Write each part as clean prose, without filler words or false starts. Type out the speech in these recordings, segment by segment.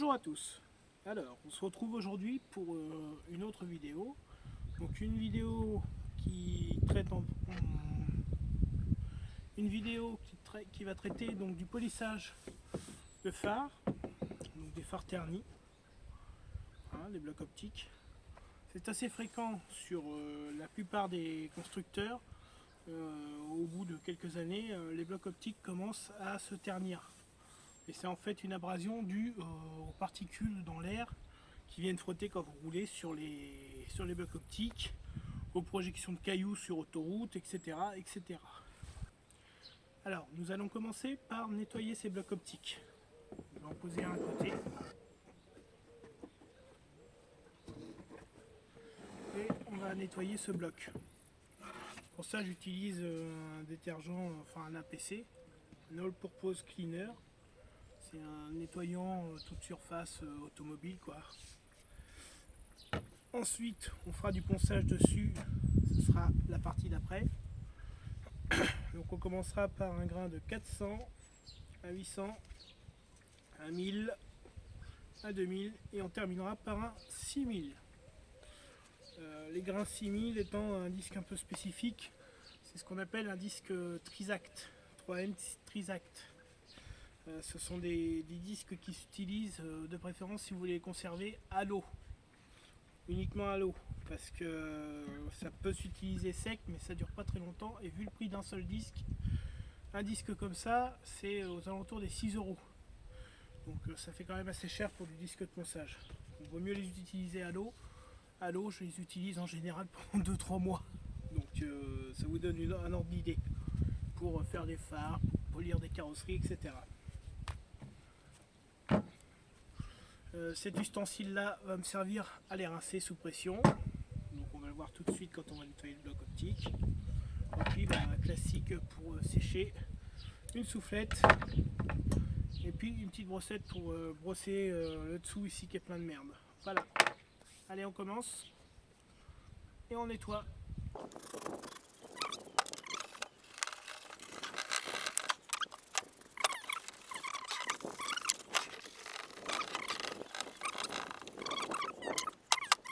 Bonjour à tous. Alors, on se retrouve aujourd'hui pour une autre vidéo. Donc une vidéo qui traite qui va traiter donc du polissage de phares, donc des phares ternis, hein, des blocs optiques. C'est assez fréquent sur la plupart des constructeurs. Au bout de quelques années, les blocs optiques commencent à se ternir. Et c'est en fait une abrasion due aux particules dans l'air qui viennent frotter quand vous roulez sur les blocs optiques, aux projections de cailloux sur autoroute, etc., etc. Alors, nous allons commencer par nettoyer ces blocs optiques. Je vais en poser un à côté. Et on va nettoyer ce bloc. Pour ça, j'utilise un détergent, enfin un APC, un All Purpose Cleaner. C'est un nettoyant toute surface automobile, quoi. Ensuite, on fera du ponçage dessus, ce sera la partie d'après. Donc on commencera par un grain de 400 à 800 à 1000 à 2000 et on terminera par un 6000. Les grains 6000 étant un disque un peu spécifique, c'est ce qu'on appelle un disque Trisact, 3M Trisact. Ce sont des disques qui s'utilisent de préférence si vous voulez les conserver à l'eau, uniquement à l'eau, parce que ça peut s'utiliser sec mais ça dure pas très longtemps, et vu le prix d'un seul disque, un disque comme ça c'est aux alentours des 6 €. Donc ça fait quand même assez cher pour du disque de ponçage. Il vaut mieux les utiliser à l'eau. À l'eau, je les utilise en général pendant 2-3 mois. Donc ça vous donne un ordre d'idée pour faire des phares, pour polir des carrosseries, etc. Cet ustensile là va me servir à les rincer sous pression. Donc on va le voir tout de suite quand on va nettoyer le bloc optique. Et puis classique pour sécher, une soufflette et puis une petite brossette pour brosser le dessous ici qui est plein de merde. Voilà. Allez, on commence et on nettoie.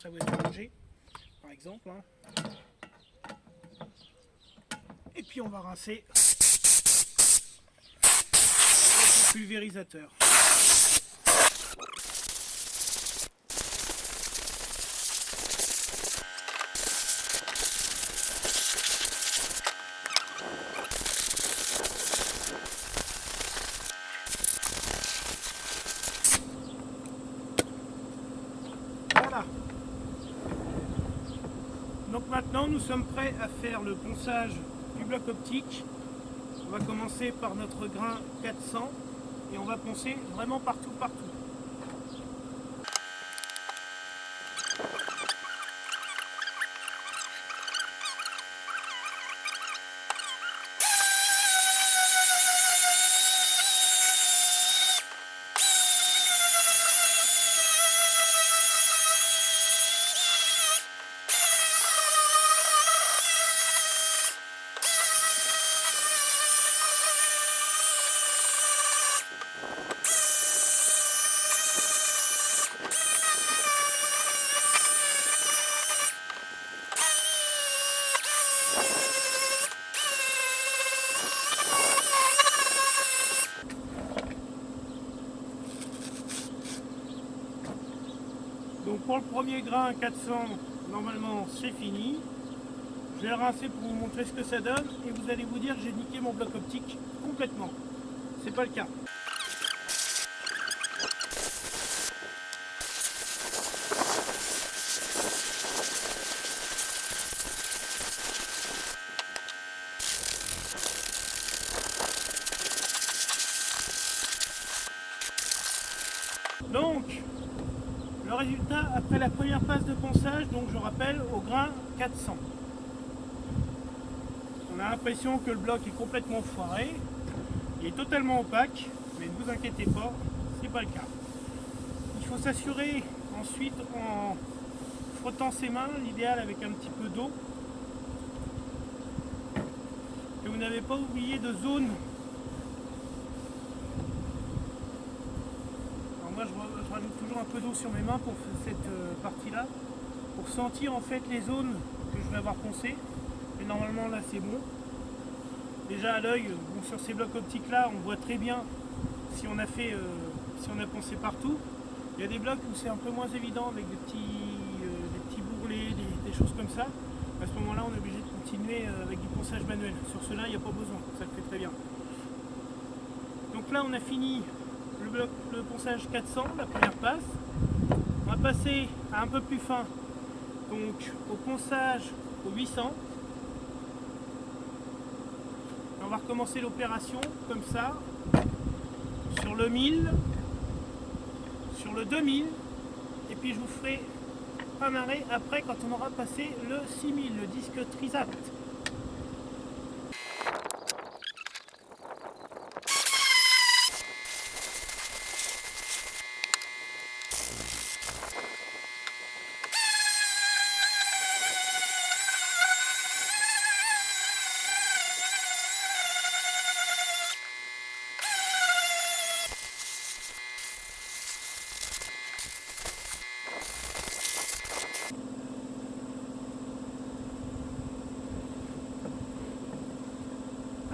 Ça vous est mangé, par exemple. Hein. Et puis on va rincer avec le pulvérisateur. Voilà. Donc maintenant nous sommes prêts à faire le ponçage du bloc optique. On va commencer par notre grain 400 et on va poncer vraiment partout. Donc pour le premier grain 400, normalement c'est fini. Je vais le rincer pour vous montrer ce que ça donne et vous allez vous dire que j'ai niqué mon bloc optique complètement. C'est pas le cas. Donc, le résultat après la première phase de ponçage, donc je rappelle, au grain 400. On a l'impression que le bloc est complètement foiré, il est totalement opaque, mais ne vous inquiétez pas, c'est pas le cas. Il faut s'assurer ensuite en frottant ses mains, l'idéal avec un petit peu d'eau, que vous n'avez pas oublié de zone. Alors moi je rajoute toujours un peu d'eau sur mes mains pour cette partie-là, pour sentir en fait les zones que je vais avoir poncées. Et normalement là c'est bon. Déjà à l'œil, bon, sur ces blocs optiques là, on voit très bien si on a poncé partout. Il y a des blocs où c'est un peu moins évident avec des petits bourrelets, des choses comme ça. À ce moment-là, on est obligé de continuer avec du ponçage manuel. Sur cela, il n'y a pas besoin, ça le fait très bien. Donc là, on a fini le ponçage 400, la première passe. On va passer à un peu plus fin, donc au ponçage au 800. Et on va recommencer l'opération comme ça, sur le 1000, sur le 2000, et puis je vous ferai un arrêt après quand on aura passé le 6000, le disque Trisact.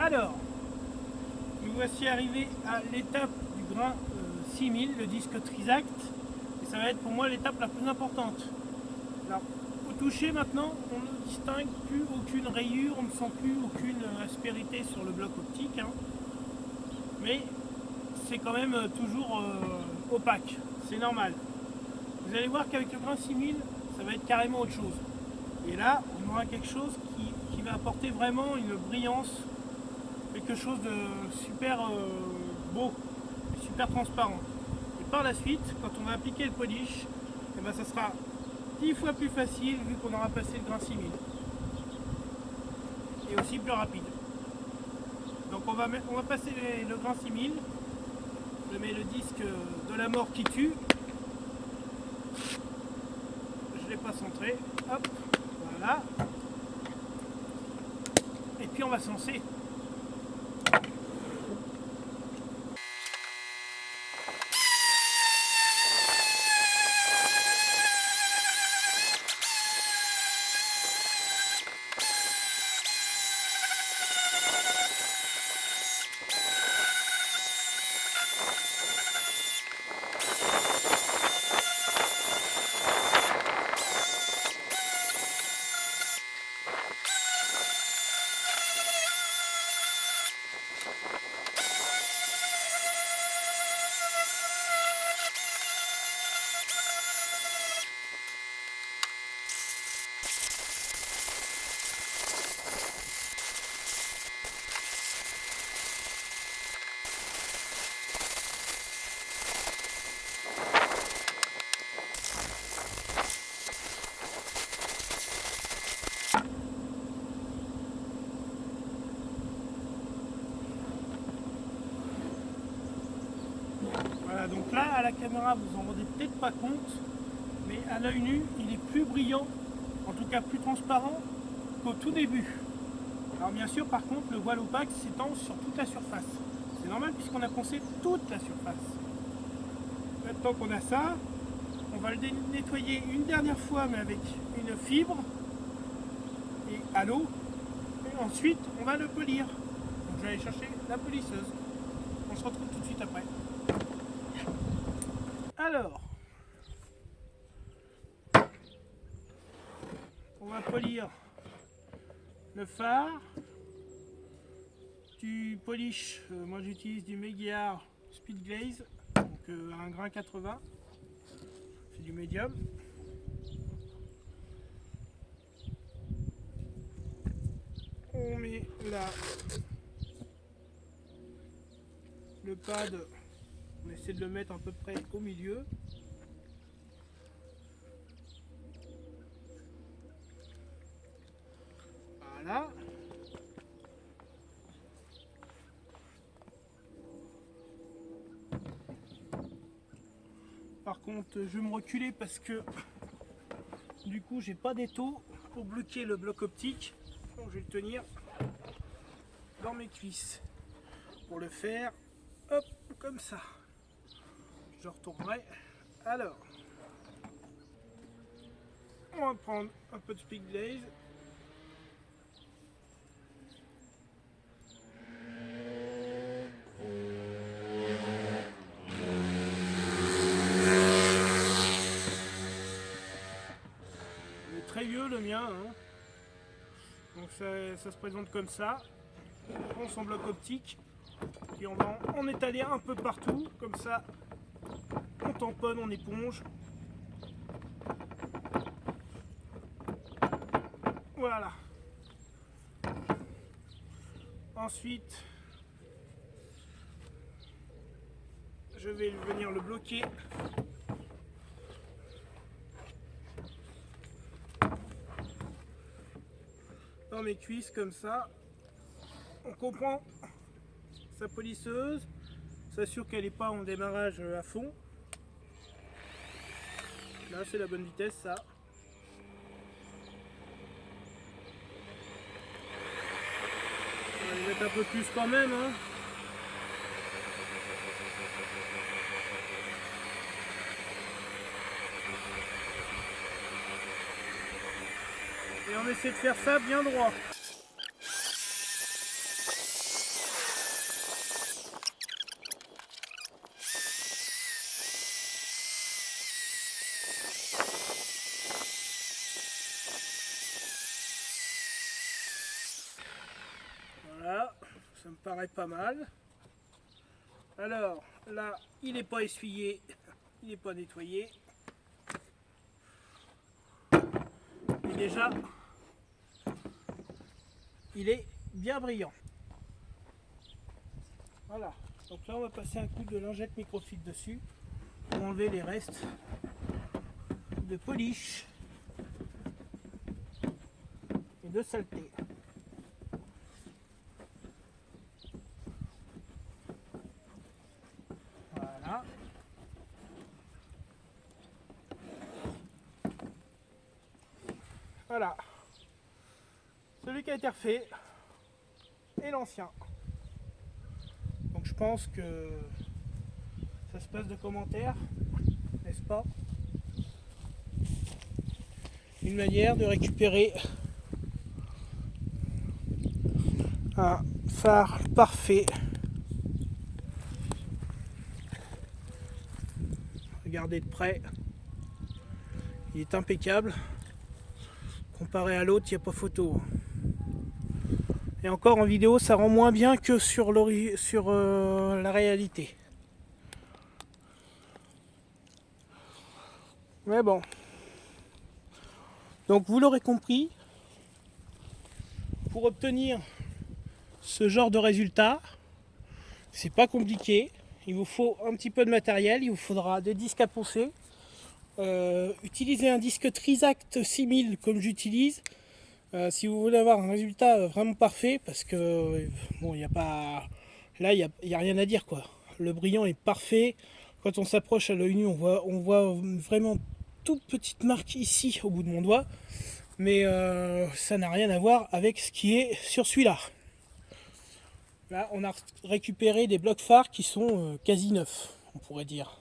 Alors, nous voici arrivés à l'étape du grain 6000, le disque Trisact, et ça va être pour moi l'étape la plus importante. Alors, au toucher maintenant, on ne distingue plus aucune rayure, on ne sent plus aucune aspérité sur le bloc optique, hein. Mais c'est quand même toujours opaque, c'est normal. Vous allez voir qu'avec le grain 6000, ça va être carrément autre chose. Et là, on aura quelque chose qui va apporter vraiment une brillance, quelque chose de super beau, super transparent. Et par la suite, quand on va appliquer le polish, eh ben, ça sera 10 fois plus facile vu qu'on aura passé le grain 6000. Et aussi plus rapide. Donc on va passer le grain 6000. Je mets le disque de la mort qui tue. Je ne l'ai pas centré. Hop, voilà. Et puis on va se lancer. Voilà, donc là à la caméra vous en rendez peut-être pas compte, mais à l'œil nu il est plus brillant, en tout cas plus transparent qu'au tout début. Alors bien sûr par contre le voile opaque s'étend sur toute la surface. C'est normal puisqu'on a poncé toute la surface. Maintenant qu'on a ça, on va le nettoyer une dernière fois mais avec une fibre et à l'eau. Et ensuite on va le polir. Donc je vais aller chercher la polisseuse. On se retrouve tout de suite après. Alors, on va polir le phare, du polish, moi j'utilise du Magyar Speed Glaze, donc un grain 80, c'est du médium. On met là le pad, on essaie de le mettre à peu près au milieu. Voilà. Par contre, je vais me reculer parce que du coup, j'ai pas d'étau pour bloquer le bloc optique. Donc, je vais le tenir dans mes cuisses. Pour le faire, hop, comme ça. Je retournerai. Alors, on va prendre un peu de speed glaze. Il est très vieux le mien, hein. Donc ça se présente comme ça. On prend son bloc optique et on va en étaler un peu partout, comme ça on tamponne, on éponge. Voilà. Ensuite, je vais venir le bloquer. Dans mes cuisses comme ça. On comprend sa polisseuse, s'assure qu'elle n'est pas en démarrage à fond. Là c'est la bonne vitesse ça. On va les mettre un peu plus quand même, hein. Et on essaie de faire ça bien droit. Voilà, ça me paraît pas mal. Alors là, il n'est pas essuyé, il n'est pas nettoyé. Et déjà, il est bien brillant. Voilà, donc là on va passer un coup de lingette microfibre dessus pour enlever les restes de polish et de saleté. Voilà. Voilà. Celui qui a été refait et l'ancien. Donc je pense que ça se passe de commentaires, n'est-ce pas? Une manière de récupérer un phare parfait. Regardez de près, il est impeccable. Comparé à l'autre, il n'y a pas photo. Et encore en vidéo, ça rend moins bien que sur la réalité. Mais bon. Donc vous l'aurez compris, pour obtenir ce genre de résultat, c'est pas compliqué. Il vous faut un petit peu de matériel, il vous faudra des disques à poncer. Utilisez un disque Trisact 6000 comme j'utilise. Si vous voulez avoir un résultat vraiment parfait, parce que bon, il n'y a pas, là il y a rien à dire quoi. Le brillant est parfait. Quand on s'approche à l'œil nu, on voit vraiment toute petite marque ici au bout de mon doigt, mais ça n'a rien à voir avec ce qui est sur celui-là. Là, on a récupéré des blocs phares qui sont quasi neufs, on pourrait dire.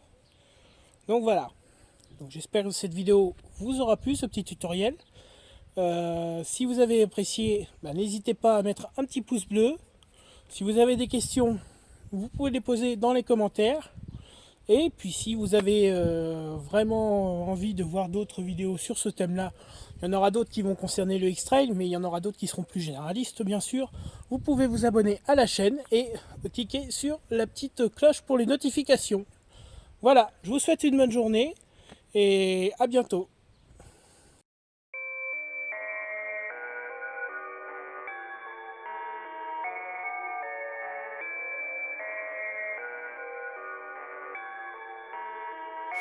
Donc voilà. Donc j'espère que cette vidéo vous aura plu, ce petit tutoriel. Si vous avez apprécié, n'hésitez pas à mettre un petit pouce bleu. Si vous avez des questions, vous pouvez les poser dans les commentaires. Et puis si vous avez vraiment envie de voir d'autres vidéos sur ce thème-là, il y en aura d'autres qui vont concerner le X-Trail, mais il y en aura d'autres qui seront plus généralistes bien sûr. Vous pouvez vous abonner à la chaîne et cliquer sur la petite cloche pour les notifications. Voilà, je vous souhaite une bonne journée et à bientôt.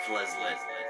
Fleslet.